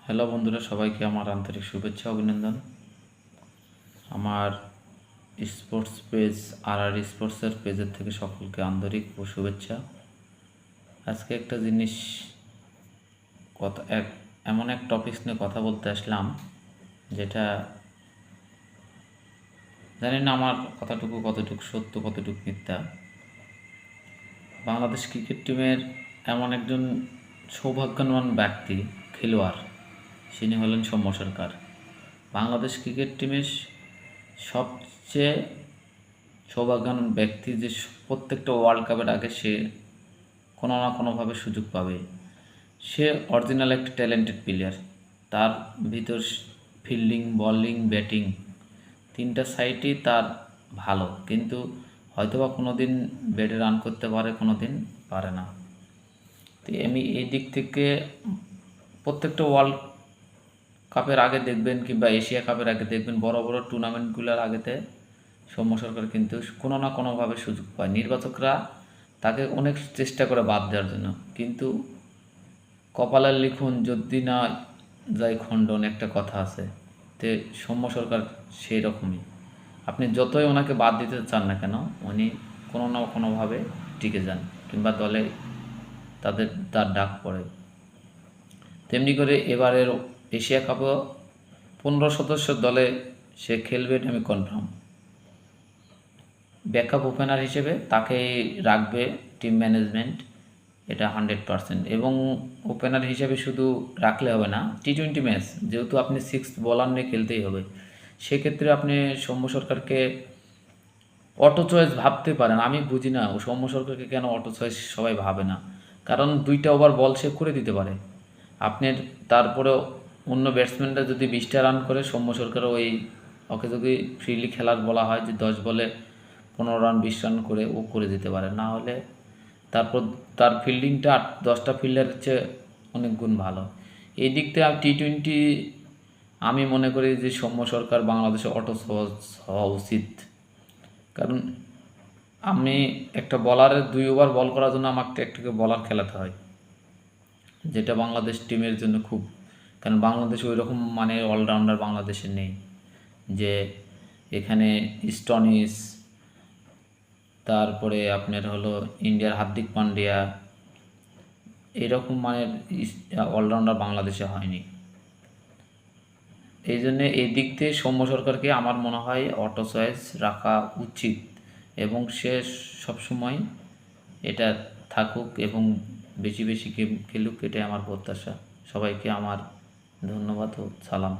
Hello বন্ধুরা, সবাইকে আমার আন্তরিক শুভেচ্ছা অভিনন্দন। আমার স্পোর্টস পেজ আর স্পোর্টসের পেজের থেকে সকলকে আন্তরিক ও শুভেচ্ছা। আজকে একটা জিনিস এমন এক টপিকস নিয়ে কথা বলতে আসলাম, যেটা জানি না আমার কথাটুকু কতটুকু সত্য কতটুকু মিথ্যা। বাংলাদেশ ক্রিকেট টিমের এমন একজন সৌভাগ্যবান ব্যক্তি, খেলোয়াড়, তিনি হলেন সৌম্য সরকার। বাংলাদেশ ক্রিকেট টিমের সবচেয়ে সৌভাগ্যবান ব্যক্তি, যে প্রত্যেকটা ওয়ার্ল্ড কাপের আগে সে কোনো না কোনোভাবে সুযোগ পাবে। সে অরিজিনাল একটা ট্যালেন্টেড প্লেয়ার। তার ভিতর ফিল্ডিং, বোলিং, ব্যাটিং তিনটা সাইডই তার ভালো, কিন্তু হয়তোবা কোনো দিন ব্যাটে রান করতে পারে, কোনো দিন পারে না। তো আমি এই দিক থেকে প্রত্যেকটা ওয়ার্ল্ড কাপের আগে দেখবেন কিংবা এশিয়া কাপের আগে দেখবেন, বড় বড় টুর্নামেন্টগুলোর আগেতে সৌম্য সরকার কিন্তু কোনো না কোনোভাবে সুযোগ পায়। নির্বাচকরা তাকে অনেক চেষ্টা করে বাদ দেওয়ার জন্য, কিন্তু কপালের লিখন যদি না যায় খণ্ডন, একটা কথা আছে। তে সৌম্য সরকার সেই রকমই। আপনি যতই ওনাকে বাদ দিতে চান না কেন, উনি কোনো না কোনোভাবে টিকে যান, কিংবা দলে তার ডাক পড়ে। তেমনি করে এবারের এশিয়া কাপও 15 সদস্যের দলে সে খেলবে, আমি কনফার্ম। ব্যাকআপ ওপেনার হিসেবে তাকে রাখবে টিম ম্যানেজমেন্ট, এটা 100%। এবং ওপেনার হিসেবে শুধু রাখলে হবে না, টি-20 ম্যাচ যেহেতু আপনি 6 বোলার নিয়ে খেলতেই হবে, সেক্ষেত্রে আপনি সৌম্য সরকারকে অটো চয়েস ভাবতে পারেন। আমি বুঝি না ও সৌম্য সরকারকে কেন অটো চয়েস সবাই ভাবে না, কারণ 2টা ওভার বল সে করে দিতে পারে আপনার। তারপরেও অন্য ব্যাটসম্যানরা যদি 20টা রান করে, সৌম্য সরকার ওকে যদি ফ্রিলি খেলার বলা হয় যে 10 বলে 15 রান 20 রান করে ও করে দিতে পারে। না হলে তারপর তার ফিল্ডিংটা 10টা ফিল্ডারের চেয়ে অনেক গুণ ভালো। এই দিক থেকে টি-20 আমি মনে করি যে সৌম্য সরকার বাংলাদেশে অটো হওয়া উচিত। কারণ আমি একটা বলারের 2 ওভার বল করার জন্য আমাকে একটাকে বলার খেলাতে হয়, যেটা বাংলাদেশ টিমের জন্য খুব, কারণ বাংলাদেশে ওই রকম মানে অলরাউন্ডার বাংলাদেশে নেই, যে এখানে স্টনিস, তারপরে আপনার হলো ইন্ডিয়ার হার্দিক পান্ডিয়া, এইরকম মানের অলরাউন্ডার বাংলাদেশে হয়নি। এই জন্যে এই দিক থেকে সৌম্য সরকারকে আমার মনে হয় অটো চয়েস রাখা উচিত, এবং সে সবসময় এটা থাকুক এবং বেশি বেশি খেলুক, এটাই আমার প্রত্যাশা। সবাইকে আমার ধন্যবাদ ও সালাম।